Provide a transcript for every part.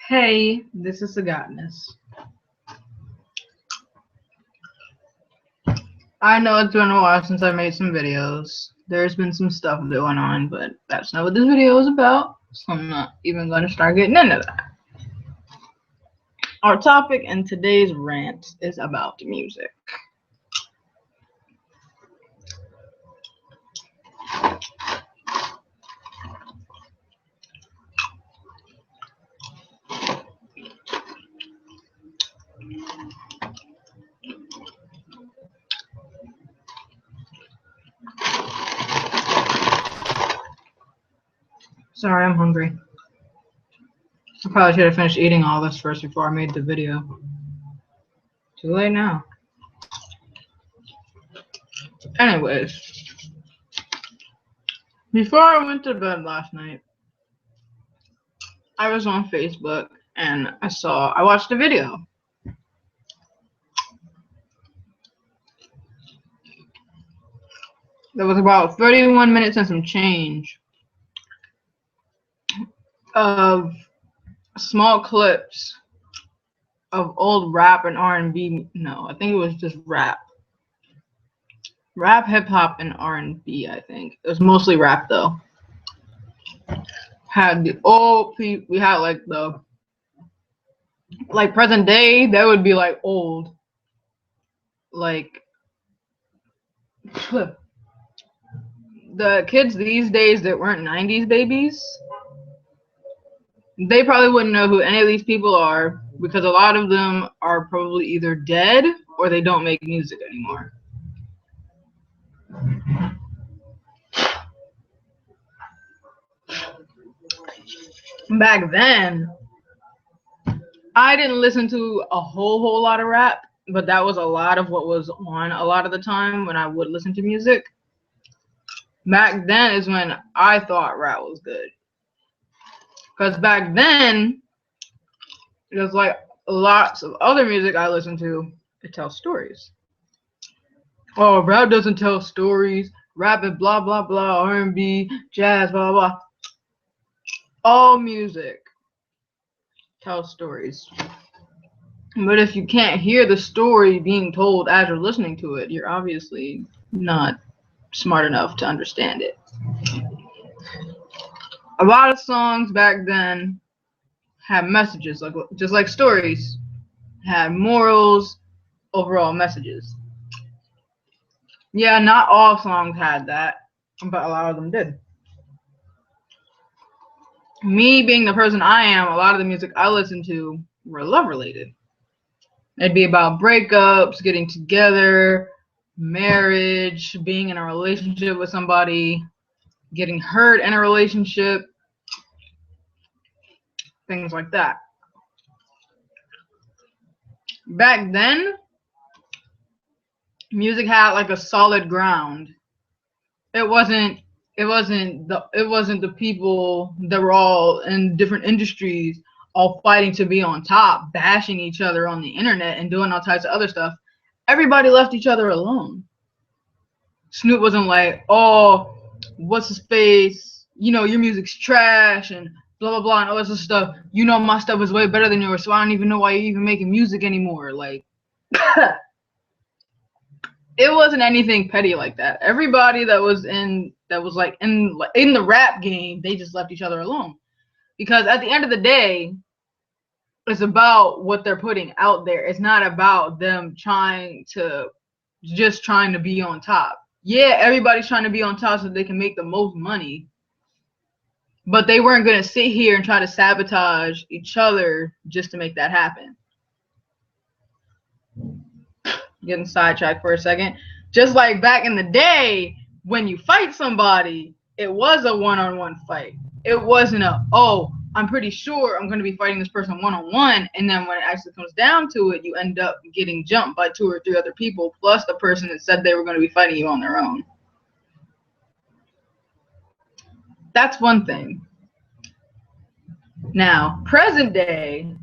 Hey, this is Sagatness. I know it's been a while since I made some videos. There's been some stuff going on, but that's not what this video is about, so I'm not even going to start getting into that. Our topic in today's rant is about music. Sorry, I'm hungry. I probably should have finished eating all this first before I made the video. Too late now. Anyways, before I went to bed last night, I was on Facebook and I watched a video. That was about 31 minutes and some change of small clips of old rap and R&B. No, I think it was just rap, hip hop, and R&B. I think it was mostly rap though. Had the old people. We had like present day. That would be like old, like the kids these days that weren't 90s babies. They probably wouldn't know who any of these people are because a lot of them are probably either dead or they don't make music anymore. Back then, I didn't listen to a whole lot of rap, but that was a lot of what was on a lot of the time when I would listen to music. Back then is when I thought rap was good. Because back then, just like lots of other music I listened to, it tells stories. Oh, rap doesn't tell stories. Rap is blah blah blah, R&B, jazz, blah blah. All music tells stories. But if you can't hear the story being told as you're listening to it, you're obviously not smart enough to understand it. A lot of songs back then had messages, just like stories, had morals, overall messages. Yeah, not all songs had that, but a lot of them did. Me being the person I am, a lot of the music I listened to were love related. It'd be about breakups, getting together, marriage, being in a relationship with somebody, getting hurt in a relationship, things like that. Back then, music had like a solid ground. It wasn't the people that were all in different industries all fighting to be on top, bashing each other on the internet and doing all types of other stuff. Everybody left each other alone. Snoop wasn't like, oh, what's his face? You know, your music's trash and blah blah blah and all this stuff. You know my stuff is way better than yours, so I don't even know why you're even making music anymore. Like it wasn't anything petty like that. Everybody that was in the rap game, they just left each other alone. Because at the end of the day, it's about what they're putting out there. It's not about them trying to be on top. Yeah, everybody's trying to be on top so they can make the most money. But they weren't going to sit here and try to sabotage each other just to make that happen. Getting sidetracked for a second. Just like back in the day, when you fight somebody, it was a one-on-one fight. It wasn't I'm pretty sure I'm going to be fighting this person one-on-one, and then when it actually comes down to it, you end up getting jumped by 2 or 3 other people, plus the person that said they were going to be fighting you on their own. That's one thing. Now, present day,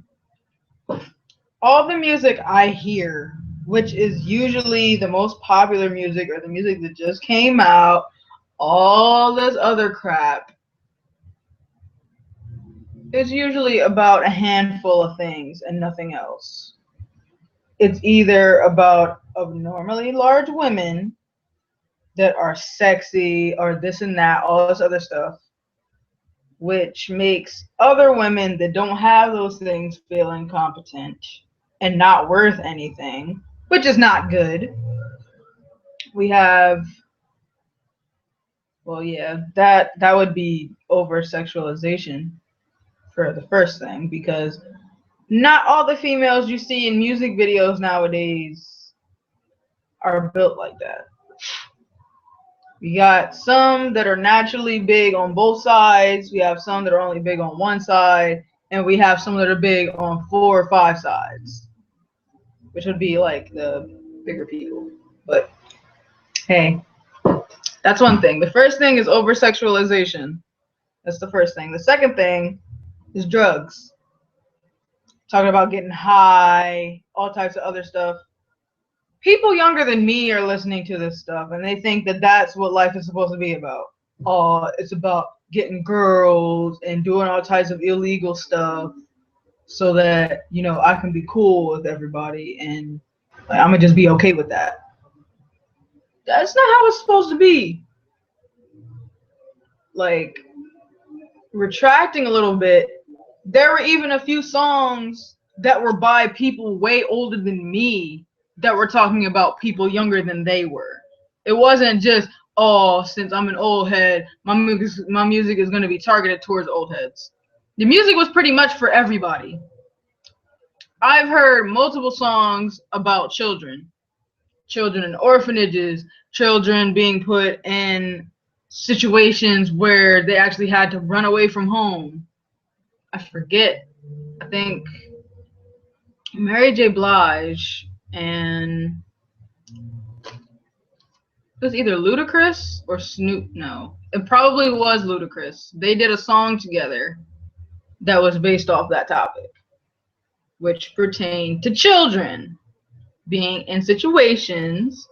all the music I hear, which is usually the most popular music or the music that just came out, all this other crap, It's usually about a handful of things and nothing else. It's either about abnormally large women that are sexy or this and that, all this other stuff, which makes other women that don't have those things feel incompetent and not worth anything, which is not good. We have, well, yeah, that would be over sexualization for the first thing, because not all the females you see in music videos nowadays are built like that. We got some that are naturally big on both sides. We have some that are only big on one side, and we have some that are big on 4 or 5 sides, which would be like the bigger people. But hey, that's one thing. The first thing is over sexualization. That's the first thing. The second thing is drugs. Talking about getting high, all types of other stuff. People younger than me are listening to this stuff, and they think that that's what life is supposed to be about. Oh, it's about getting girls and doing all types of illegal stuff so that, you know, I can be cool with everybody and like, I'm gonna just be okay with that. That's not how it's supposed to be. Like, retracting a little bit, there were even a few songs that were by people way older than me that were talking about people younger than they were. It wasn't just, oh, since I'm an old head, my music is going to be targeted towards old heads. The music was pretty much for everybody. I've heard multiple songs about children in orphanages, children being put in situations where they actually had to run away from home. I forget. I think Mary J. Blige and it was either Ludacris or Snoop. No, it probably was Ludacris. They did a song together that was based off that topic, which pertained to children being in situations.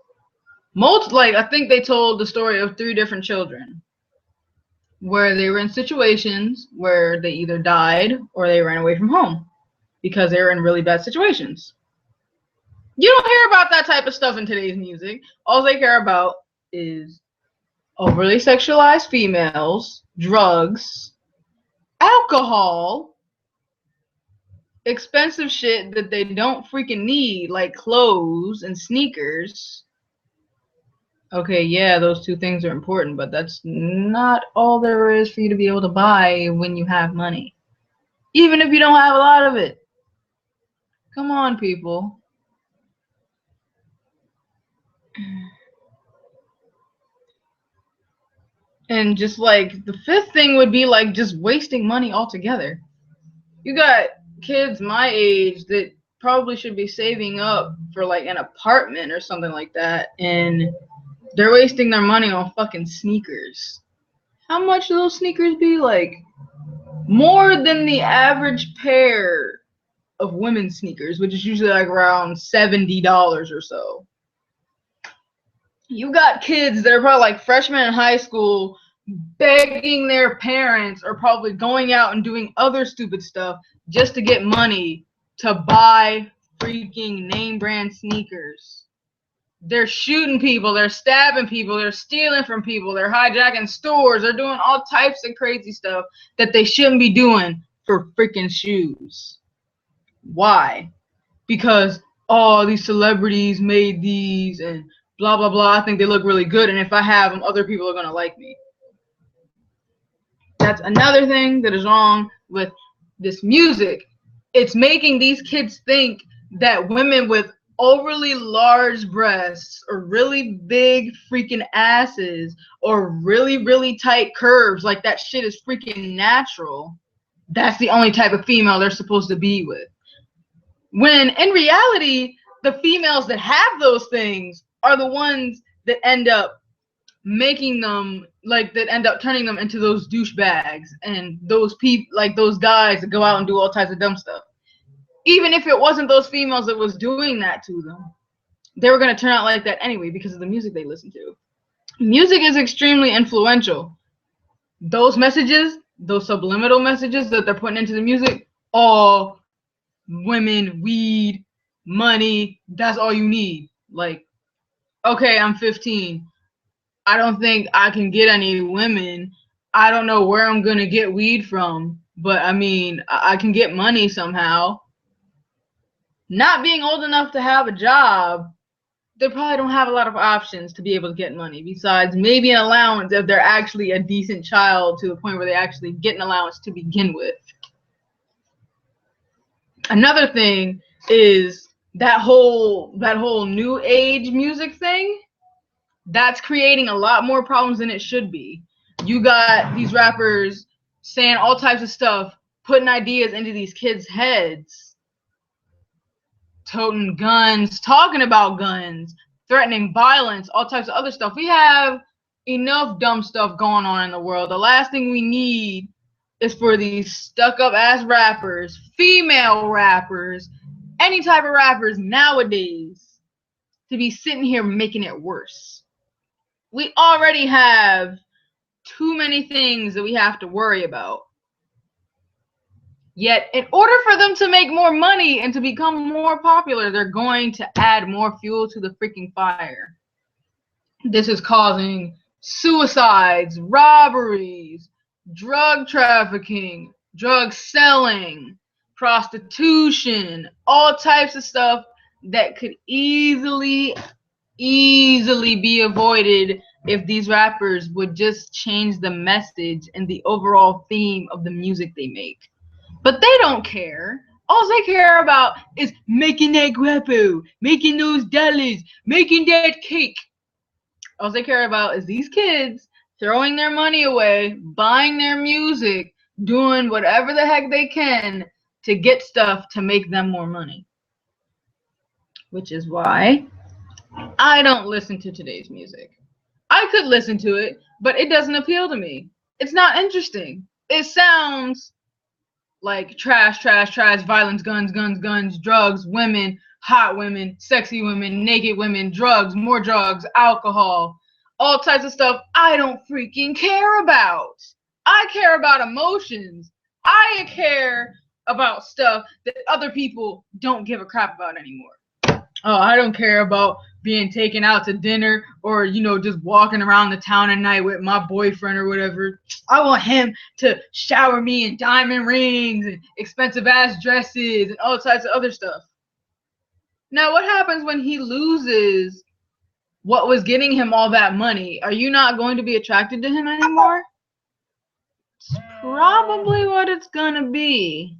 Like I think they told the story of 3 different children where they were in situations where they either died or they ran away from home because they were in really bad situations. You don't hear about that type of stuff in today's music. All they care about is overly sexualized females, drugs, alcohol, expensive shit that they don't freaking need, like clothes and sneakers. Okay, yeah, those 2 things are important, but that's not all there is for you to be able to buy when you have money. Even if you don't have a lot of it. Come on, people. And just like the 5th thing would be like just wasting money altogether. You got kids my age that probably should be saving up for like an apartment or something like that, and they're wasting their money on fucking sneakers. How much do those sneakers be? Like more than the average pair of women's sneakers, which is usually like around $70 or so. You got kids that are probably like freshmen in high school begging their parents or probably going out and doing other stupid stuff just to get money to buy freaking name brand sneakers. They're shooting people, they're stabbing people, they're stealing from people, they're hijacking stores, they're doing all types of crazy stuff that they shouldn't be doing for freaking shoes. Why? Because oh, these celebrities made these and blah blah blah, I think they look really good, and if I have them, other people are gonna like me. That's another thing that is wrong with this music. It's making these kids think that women with overly large breasts or really big freaking asses or really, really tight curves, like that shit is freaking natural. That's the only type of female they're supposed to be with. When in reality, the females that have those things are the ones that end up making them, like, that end up turning them into those douchebags and those people, like those guys that go out and do all types of dumb stuff. Even if it wasn't those females that was doing that to them, they were going to turn out like that anyway because of the music they listen to. Music is extremely influential. Those messages those subliminal messages that they're putting into the music, all women, weed, money, that's all you need. Like, okay, I'm 15. I don't think I can get any women. I don't know where I'm gonna get weed from, but I mean, I can get money somehow. Not being old enough to have a job, they probably don't have a lot of options to be able to get money besides maybe an allowance if they're actually a decent child to the point where they actually get an allowance to begin with. Another thing is that whole new age music thing. That's creating a lot more problems than it should be. You got these rappers saying all types of stuff, putting ideas into these kids' heads, toting guns, talking about guns, threatening violence, all types of other stuff. We have enough dumb stuff going on in the world. The last thing we need is for these stuck-up ass rappers, female rappers, any type of rappers nowadays to be sitting here making it worse. We already have too many things that we have to worry about. Yet, in order for them to make more money and to become more popular, they're going to add more fuel to the freaking fire. This is causing suicides, robberies, drug trafficking, drug selling, prostitution, all types of stuff that could easily be avoided if these rappers would just change the message and the overall theme of the music they make. But they don't care. All they care about is making that guapo, making those dollars, making that cake. All they care about is these kids throwing their money away, buying their music, doing whatever the heck they can to get stuff to make them more money. Which is why I don't listen to today's music. I could listen to it, but it doesn't appeal to me. It's not interesting. It sounds like trash, violence, guns, drugs, women, hot women, sexy women, naked women, drugs, alcohol, all types of stuff I don't freaking care about. I care about emotions. I care about stuff that other people don't give a crap about anymore. Oh, I don't care about being taken out to dinner or, just walking around the town at night with my boyfriend or whatever. I want him to shower me in diamond rings and expensive ass dresses and all types of other stuff. Now, what happens when he loses what was getting him all that money? Are you not going to be attracted to him anymore? It's probably what it's gonna be.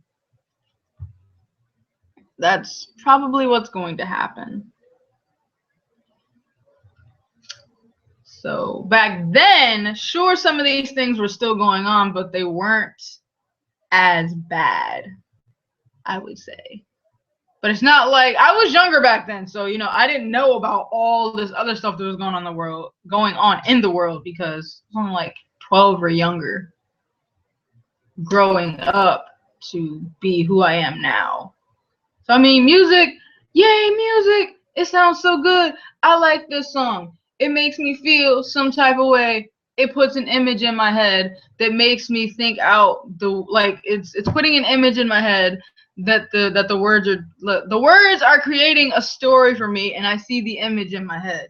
That's probably what's going to happen. So back then, sure, some of these things were still going on, but they weren't as bad, I would say. But it's not like I was younger back then, so I didn't know about all this other stuff that was going on in the world because I was only like 12 or younger, growing up to be who I am now. So I mean, music, yay, music! It sounds so good. I like this song. It makes me feel some type of way. It puts an image in my head that makes me think out it's putting an image in my head that the words are creating a story for me, and I see the image in my head.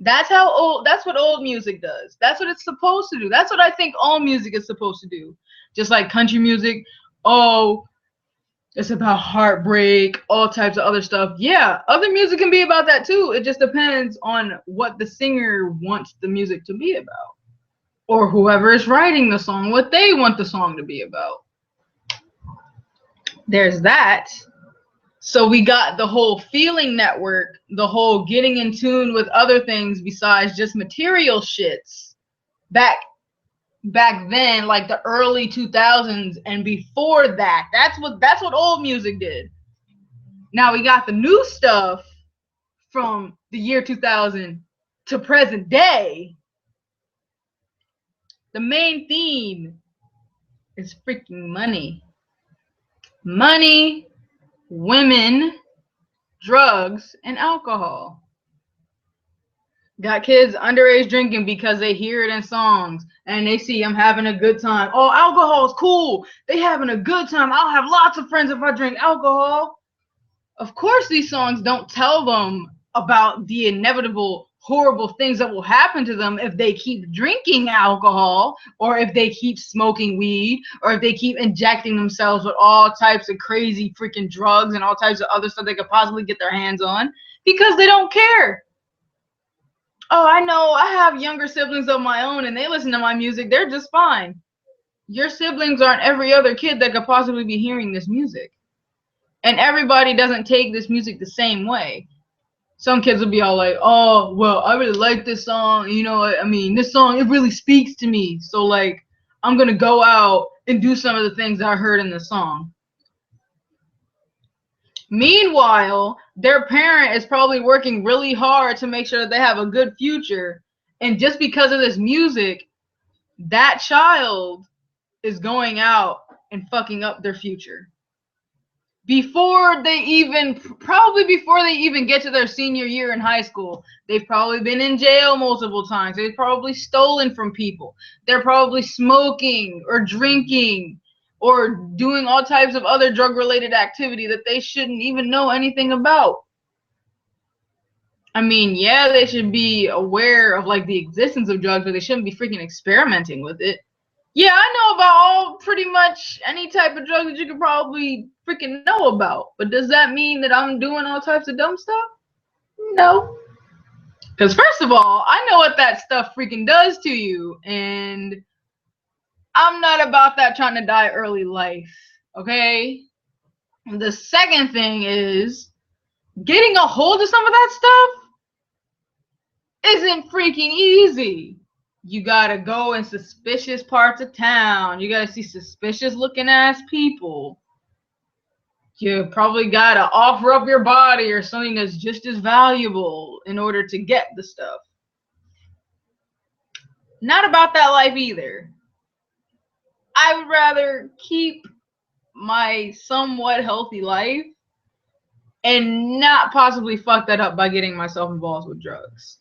That's what old music does. That's what it's supposed to do. That's what I think all music is supposed to do. Just like country music, it's about heartbreak, all types of other stuff. Yeah, other music can be about that too. It just depends on what the singer wants the music to be about. Or whoever is writing the song, what they want the song to be about. There's that. So we got the whole feeling network, the whole getting in tune with other things besides just material shits. Back then, like the early 2000s and before that. That's what old music did. Now we got the new stuff from the year 2000 to present day. The main theme is freaking money. Money, women, drugs, and alcohol. Got kids underage drinking because they hear it in songs and they see I'm having a good time. Oh, alcohol's cool. They having a good time. I'll have lots of friends if I drink alcohol. Of course, these songs don't tell them about the inevitable horrible things that will happen to them if they keep drinking alcohol, or if they keep smoking weed, or if they keep injecting themselves with all types of crazy freaking drugs and all types of other stuff they could possibly get their hands on, because they don't care. Oh, I know, I have younger siblings of my own and they listen to my music. They're just fine. Your siblings aren't every other kid that could possibly be hearing this music. And everybody doesn't take this music the same way. Some kids will be all like, oh, well, I really like this song. You know, I mean, this song, it really speaks to me. So, like, I'm going to go out and do some of the things I heard in the song. Meanwhile, their parent is probably working really hard to make sure that they have a good future. And just because of this music, that child is going out and fucking up their future. Before they even get to their senior year in high school, they've probably been in jail multiple times. They've probably stolen from people. They're probably smoking or drinking or doing all types of other drug-related activity that they shouldn't even know anything about. I mean, yeah, they should be aware of like the existence of drugs, but they shouldn't be freaking experimenting with it. Yeah, I know about all pretty much any type of drug that you could probably freaking know about. But does that mean that I'm doing all types of dumb stuff? No. Because first of all, I know what that stuff freaking does to you. And I'm not about that trying to die early life. Okay? And the second thing is, getting a hold of some of that stuff isn't freaking easy. You gotta go in suspicious parts of town. You gotta see suspicious looking ass people. You probably gotta offer up your body or something that's just as valuable in order to get the stuff. Not about that life either. I would rather keep my somewhat healthy life and not possibly fuck that up by getting myself involved with drugs.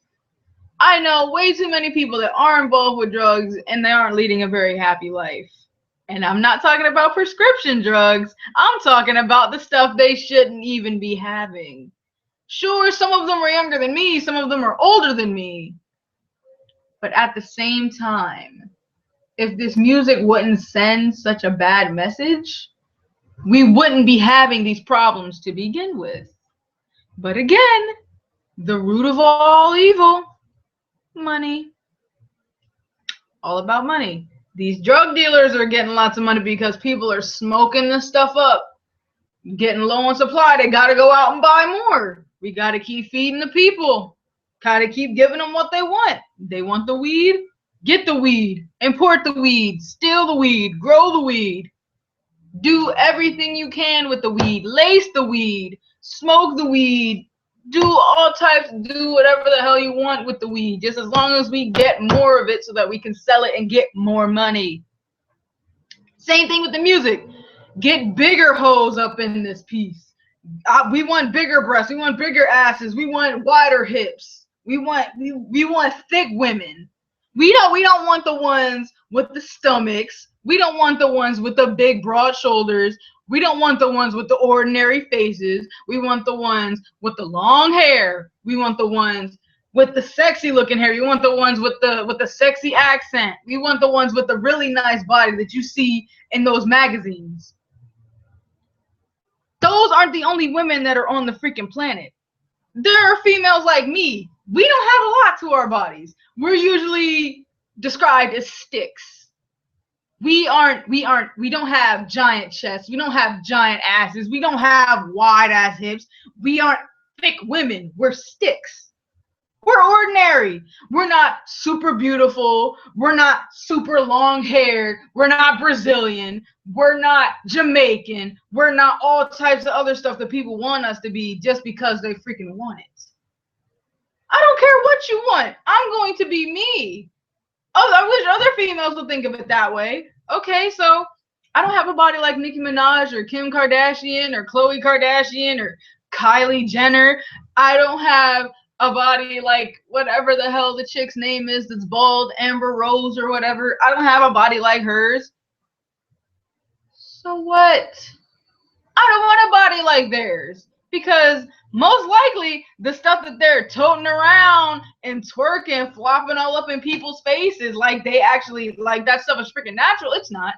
I know way too many people that are involved with drugs and they aren't leading a very happy life. And I'm not talking about prescription drugs. I'm talking about the stuff they shouldn't even be having. Sure, some of them are younger than me, some of them are older than me. But at the same time, if this music wouldn't send such a bad message, we wouldn't be having these problems to begin with. But again, the root of all evil, money. All about money. These drug dealers are getting lots of money because people are smoking this stuff up, getting low on supply. They got to go out and buy more. We got to keep feeding the people. Got to keep giving them what they want. They want the weed? Get the weed. Import the weed. Steal the weed. Grow the weed. Do everything you can with the weed. Lace the weed. Smoke the weed. Do all types, do whatever the hell you want with the weed, just as long as we get more of it so that we can sell it and get more money. Same thing with the music. Get bigger hoes up in this piece. We want bigger breasts, we want bigger asses, we want wider hips, we want thick women. We don't want the ones with the stomachs. We don't want the ones with the big broad shoulders. We don't want the ones with the ordinary faces. We want the ones with the long hair. We want the ones with the sexy looking hair. We want the ones with the sexy accent. We want the ones with the really nice body that you see in those magazines. Those aren't the only women that are on the freaking planet. There are females like me. We don't have a lot to our bodies. We're usually described as sticks. We don't have giant chests. We don't have giant asses. We don't have wide ass hips. We aren't thick women. We're sticks. We're ordinary. We're not super beautiful. We're not super long haired. We're not Brazilian. We're not Jamaican. We're not all types of other stuff that people want us to be just because they freaking want it. I don't care what you want. I'm going to be me. Oh, I wish other females would think of it that way. Okay, so I don't have a body like Nicki Minaj or Kim Kardashian or Khloe Kardashian or Kylie Jenner. I don't have a body like whatever the hell the chick's name is that's bald, Amber Rose or whatever. I don't have a body like hers. So what? I don't want a body like theirs, because most likely the stuff that they're toting around and twerking, flopping all up in people's faces, like they actually, like that stuff is freaking natural. It's not.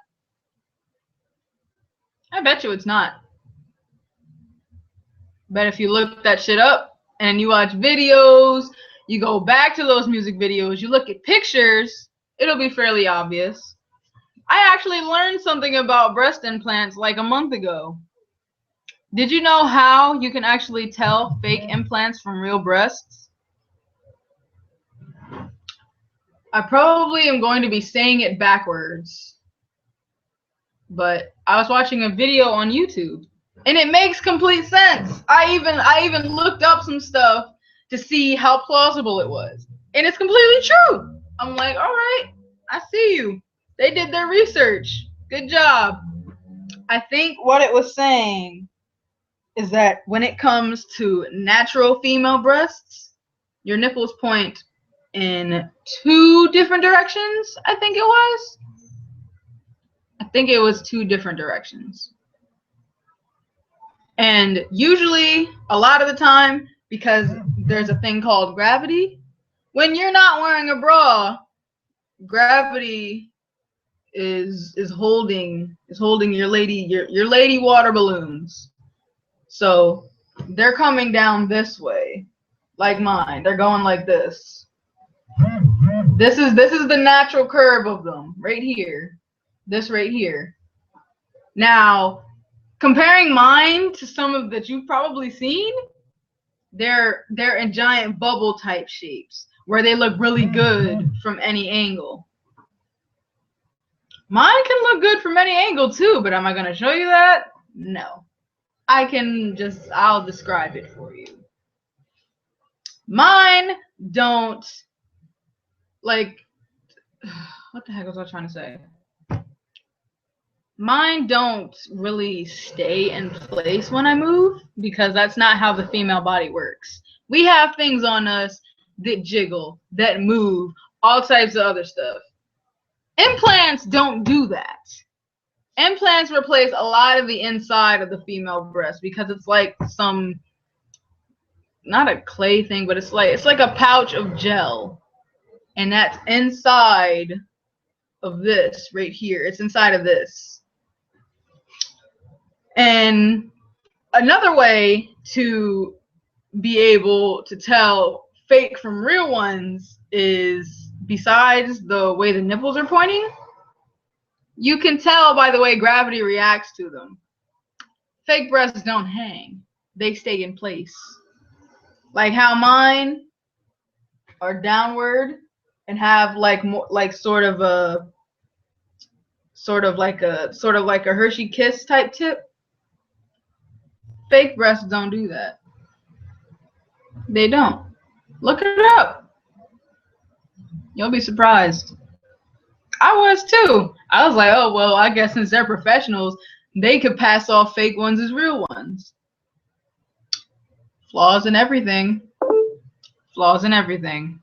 I bet you it's not. But if you look that shit up and you watch videos, you go back to those music videos, you look at pictures, it'll be fairly obvious. I actually learned something about breast implants like a month ago. Did you know how you can actually tell fake implants from real breasts? I probably am going to be saying it backwards, but I was watching a video on YouTube and it makes complete sense. I even looked up some stuff to see how plausible it was, and it's completely true. I'm like, all right, I see you. They did their research. Good job. I think what it was saying is that when it comes to natural female breasts, your nipples point in 2 different directions, I think it was. I think it was 2 different directions. And usually, a lot of the time, because there's a thing called gravity, when you're not wearing a bra, gravity is holding your lady water balloons. So they're coming down this way, like mine. They're going like this. This is the natural curve of them right here. This right here. Now, comparing mine to some of that you've probably seen, they're in giant bubble type shapes where they look really good from any angle. Mine can look good from any angle too, but am I going to show you that? No. I'll describe it for you. Mine don't, like, what the heck was I trying to say? Mine don't really stay in place when I move, because that's not how the female body works. We have things on us that jiggle, that move, all types of other stuff. Implants don't do that. Implants replace a lot of the inside of the female breast, because it's like some, not a clay thing, but it's like a pouch of gel, and that's inside of this right here. It's inside of this. And another way to be able to tell fake from real ones is, besides the way the nipples are pointing, you can tell by the way gravity reacts to them. Fake breasts don't hang. They stay in place. Like how mine are downward and have like more, like sort of like a Hershey Kiss type tip. Fake breasts don't do that. They don't. Look it up. You'll be surprised. I was too. I was like, oh, well, I guess since they're professionals, they could pass off fake ones as real ones. Flaws in everything. Flaws in everything.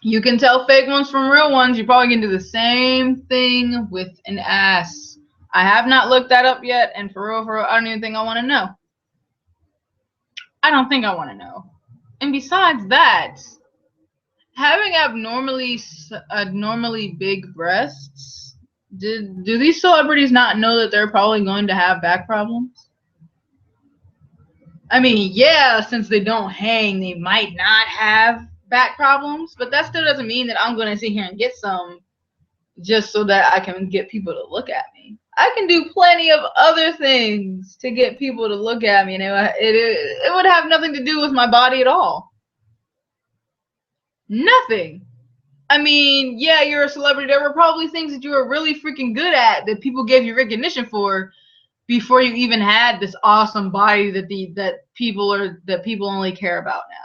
You can tell fake ones from real ones. You probably can do the same thing with an ass. I have not looked that up yet, and for real, I don't even think I want to know. I don't think I want to know. And besides that, having abnormally big breasts, do these celebrities not know that they're probably going to have back problems? I mean, yeah, since they don't hang, they might not have back problems, but that still doesn't mean that I'm going to sit here and get some just so that I can get people to look at me. I can do plenty of other things to get people to look at me, and it would have nothing to do with my body at all. Nothing. I mean, yeah, you're a celebrity. There were probably things that you were really freaking good at that people gave you recognition for before you even had this awesome body that people only care about now.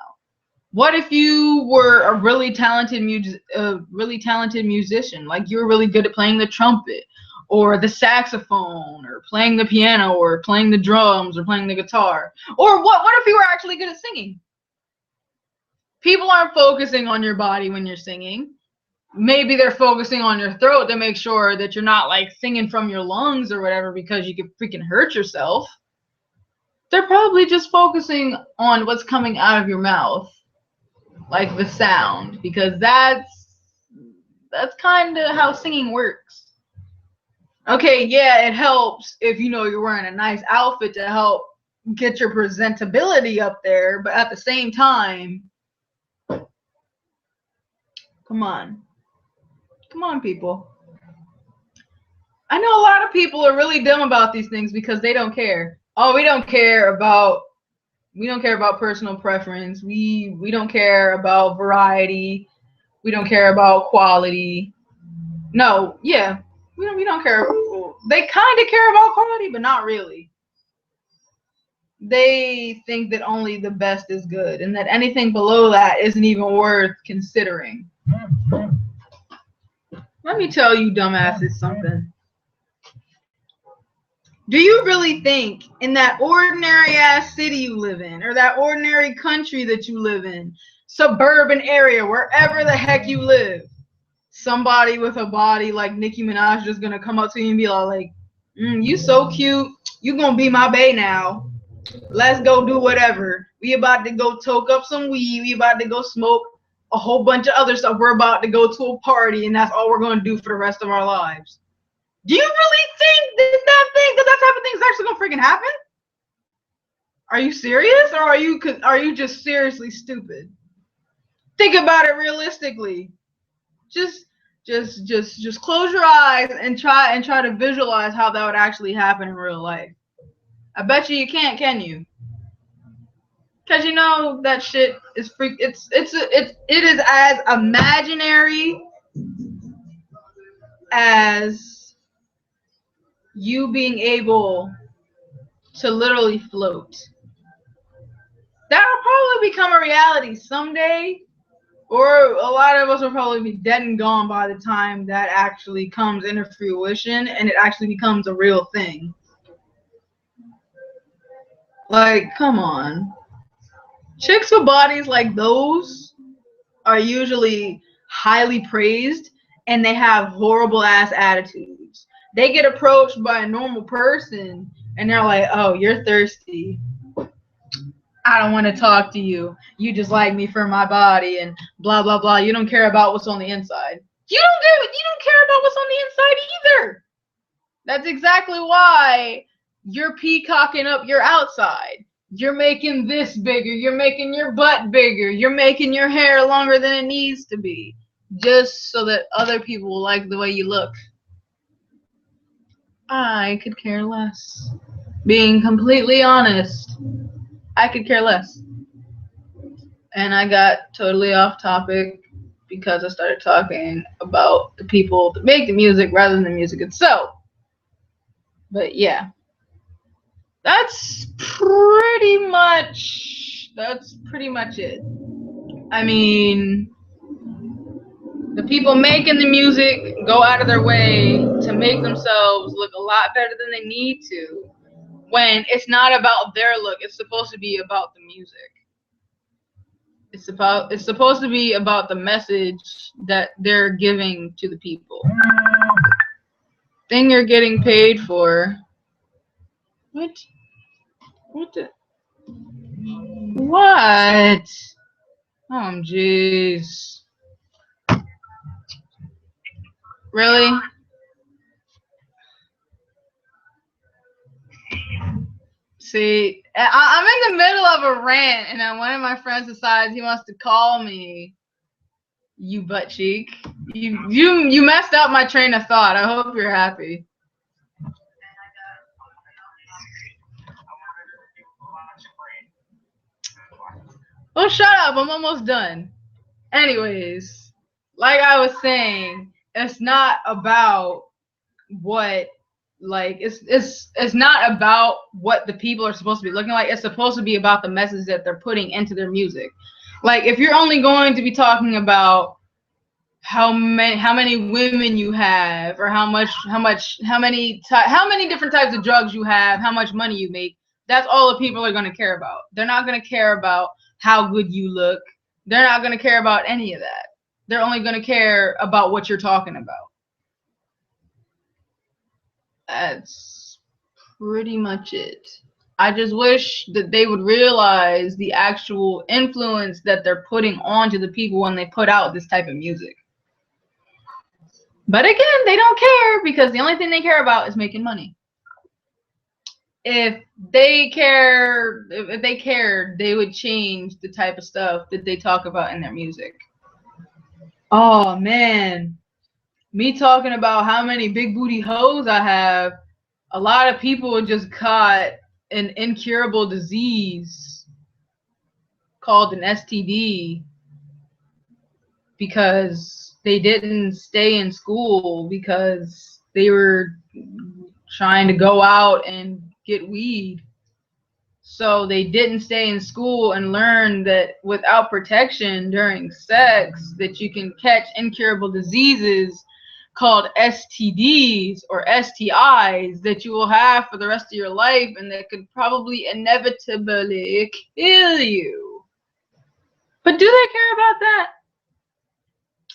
What if you were a really talented musician, like you were really good at playing the trumpet or the saxophone or playing the piano or playing the drums or playing the guitar? Or what if you were actually good at singing? People aren't focusing on your body when you're singing. Maybe they're focusing on your throat to make sure that you're not like singing from your lungs or whatever because you could freaking hurt yourself. They're probably just focusing on what's coming out of your mouth, like the sound, because that's kind of how singing works. Okay, yeah, it helps if you know you're wearing a nice outfit to help get your presentability up there, but at the same time, come on, people. I know a lot of people are really dumb about these things because they don't care. Oh, we don't care about personal preference. We don't care about variety. We don't care about quality. No, yeah, we don't care. They kind of care about quality, but not really. They think that only the best is good and that anything below that isn't even worth considering. Let me tell you dumbasses something. Do you really think in that ordinary ass city you live in, or that ordinary country that you live in, suburban area, wherever the heck you live, somebody with a body like Nicki Minaj just gonna come up to you and be like, you so cute, you gonna be my bae now. Let's go do whatever. We about to go toke up some weed. We about to go smoke a whole bunch of other stuff. We're about to go to a party, and that's all we're gonna do for the rest of our lives. Do you really think that type of thing is actually gonna freaking happen? Are you serious, or are you just seriously stupid? Think about it realistically. Just close your eyes and try to visualize how that would actually happen in real life. I bet you can't, can you? Because you know that shit is it is as imaginary as you being able to literally float. That'll probably become a reality someday, or a lot of us will probably be dead and gone by the time that actually comes into fruition and it actually becomes a real thing. Like, come on. Chicks with bodies like those are usually highly praised and they have horrible ass attitudes. They get approached by a normal person and they're like, oh, you're thirsty. I don't want to talk to you. You just like me for my body and blah, blah, blah. You don't care about what's on the inside. You don't care about what's on the inside either. That's exactly why you're peacocking up your outside. You're making this bigger. You're making your butt bigger. You're making your hair longer than it needs to be. Just so that other people will like the way you look. I could care less. Being completely honest, I could care less. And I got totally off topic because I started talking about the people that make the music rather than the music itself. But yeah. That's pretty much it. I mean, the people making the music go out of their way to make themselves look a lot better than they need to, when it's not about their look. It's supposed to be about the music. It's supposed to be about the message that they're giving to the people. Thing you're getting paid for. What the? What? Oh, jeez. Really? See, I'm in the middle of a rant, and then one of my friends decides he wants to call me. You butt cheek. You messed up my train of thought. I hope you're happy. Well, shut up. I'm almost done. Anyways, like I was saying, it's not about what, like, it's not about what the people are supposed to be looking like. It's supposed to be about the message that they're putting into their music. Like, if you're only going to be talking about how many women you have, or how many different types of drugs you have, how much money you make, that's all the people are going to care about. They're not going to care about how good you look. They're not going to care about any of that. They're only going to care about what you're talking about. That's pretty much it. I just wish that they would realize the actual influence that they're putting onto the people when they put out this type of music. But again, they don't care because the only thing they care about is making money. If they cared, they would change the type of stuff that they talk about in their music. Oh man, me talking about how many big booty hoes I have, a lot of people just caught an incurable disease called an STD because they didn't stay in school because they were trying to go out and get weed. So they didn't stay in school and learn that without protection during sex that you can catch incurable diseases called STDs or STIs that you will have for the rest of your life and that could probably inevitably kill you. But do they care about that?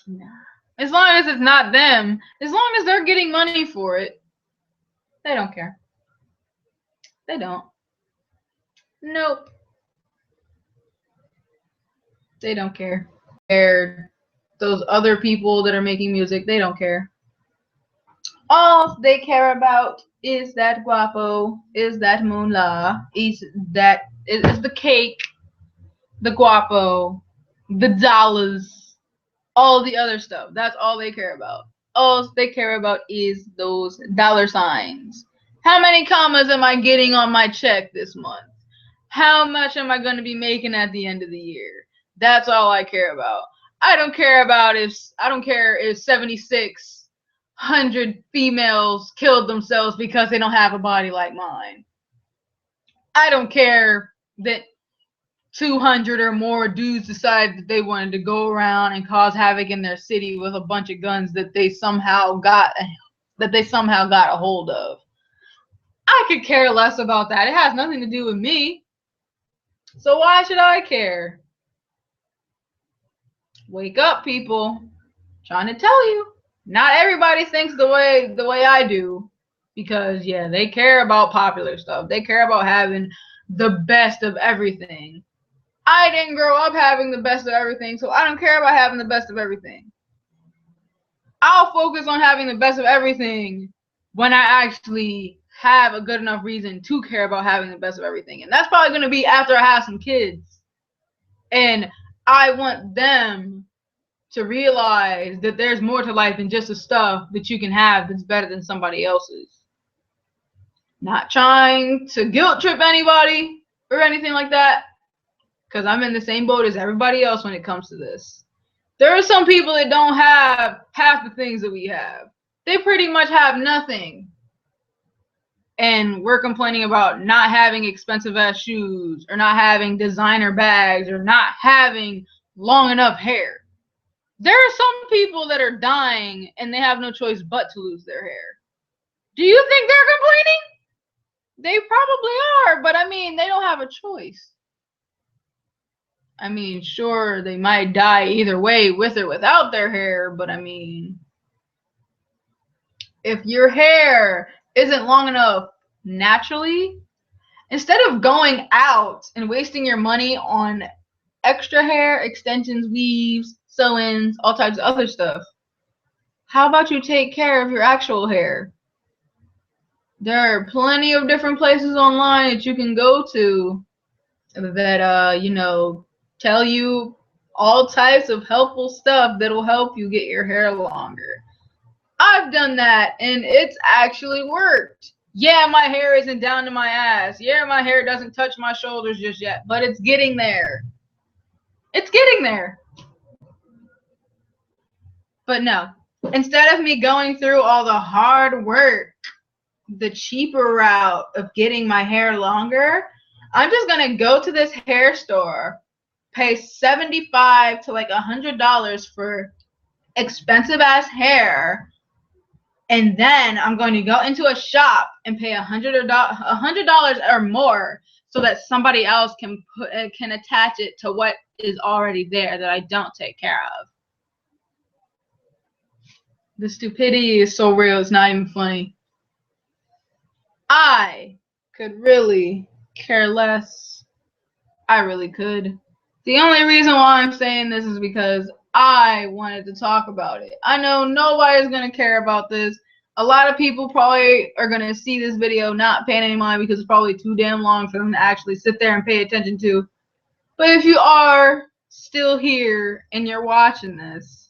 Nah. As long as it's not them, as long as they're getting money for it, they don't care. They don't. Nope. They don't care. Those other people that are making music, they don't care. All they care about is that guapo, is that moolah, is the cake, the guapo, the dollars, all the other stuff. That's all they care about. All they care about is those dollar signs. How many commas am I getting on my check this month? How much am I going to be making at the end of the year? That's all I care about. I don't care if 7,600 females killed themselves because they don't have a body like mine. I don't care that 200 or more dudes decided that they wanted to go around and cause havoc in their city with a bunch of guns that they somehow got a hold of. I could care less about that. It has nothing to do with me. So why should I care? Wake up, people. I'm trying to tell you. Not everybody thinks the way I do. Because yeah, they care about popular stuff. They care about having the best of everything. I didn't grow up having the best of everything, so I don't care about having the best of everything. I'll focus on having the best of everything when I actually have a good enough reason to care about having the best of everything. And that's probably going to be after I have some kids. And I want them to realize that there's more to life than just the stuff that you can have that's better than somebody else's. Not trying to guilt trip anybody or anything like that, because I'm in the same boat as everybody else when it comes to this. There are some people that don't have half the things that we have. They pretty much have nothing. And we're complaining about not having expensive ass shoes or not having designer bags or not having long enough hair. There are some people that are dying and they have no choice but to lose their hair. Do you think they're complaining? They probably are, but I mean, they don't have a choice. I mean, sure, they might die either way, with or without their hair, but I mean, if your hair isn't long enough naturally, instead of going out and wasting your money on extra hair, extensions, weaves, sew-ins, all types of other stuff, how about you take care of your actual hair? There are plenty of different places online that you can go to that, tell you all types of helpful stuff that'll help you get your hair longer. I've done that and it's actually worked. Yeah, my hair isn't down to my ass. Yeah, my hair doesn't touch my shoulders just yet, but it's getting there. It's getting there. But no, instead of me going through all the hard work, the cheaper route of getting my hair longer, I'm just going to go to this hair store, pay $75 to like $100 for expensive ass hair, and then I'm going to go into a shop and pay $100 or more so that somebody else can attach it to what is already there that I don't take care of. The stupidity is so real, it's not even funny. I could really care less. I really could. The only reason why I'm saying this is because I wanted to talk about it. I know nobody's going to care about this. A lot of people probably are going to see this video not paying any mind because it's probably too damn long for them to actually sit there and pay attention to. But if you are still here and you're watching this,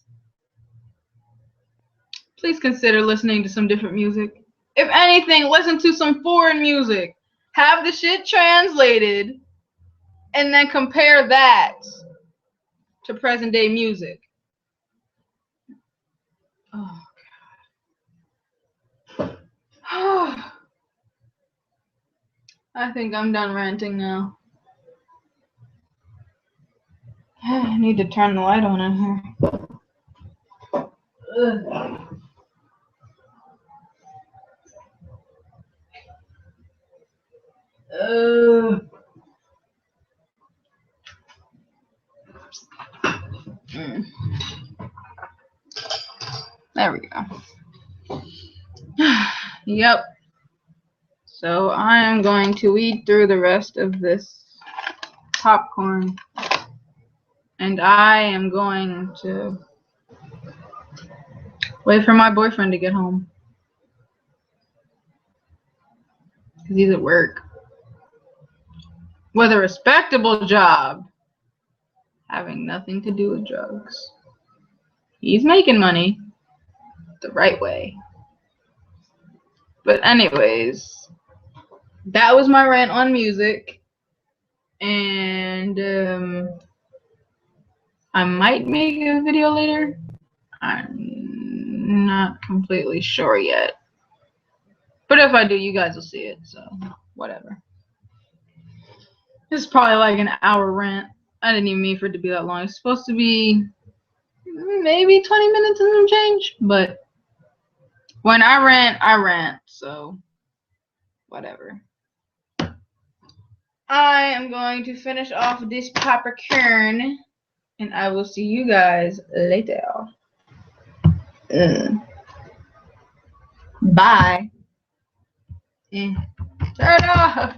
please consider listening to some different music. If anything, listen to some foreign music. Have the shit translated and then compare that to present day music. Oh, God. I think I'm done ranting now. I need to turn the light on in here. There we go. Yep. So I am going to eat through the rest of this popcorn. And I am going to wait for my boyfriend to get home. Because he's at work. With a respectable job. Having nothing to do with drugs. He's making money the right way. But anyways, that was my rant on music. And I might make a video later. I'm not completely sure yet. But if I do, you guys will see it. So, whatever. This is probably like an hour rant. I didn't even mean for it to be that long. It's supposed to be maybe 20 minutes and some change. But when I rant. So, whatever. I am going to finish off this popcorn. And I will see you guys later. Bye. Turn off.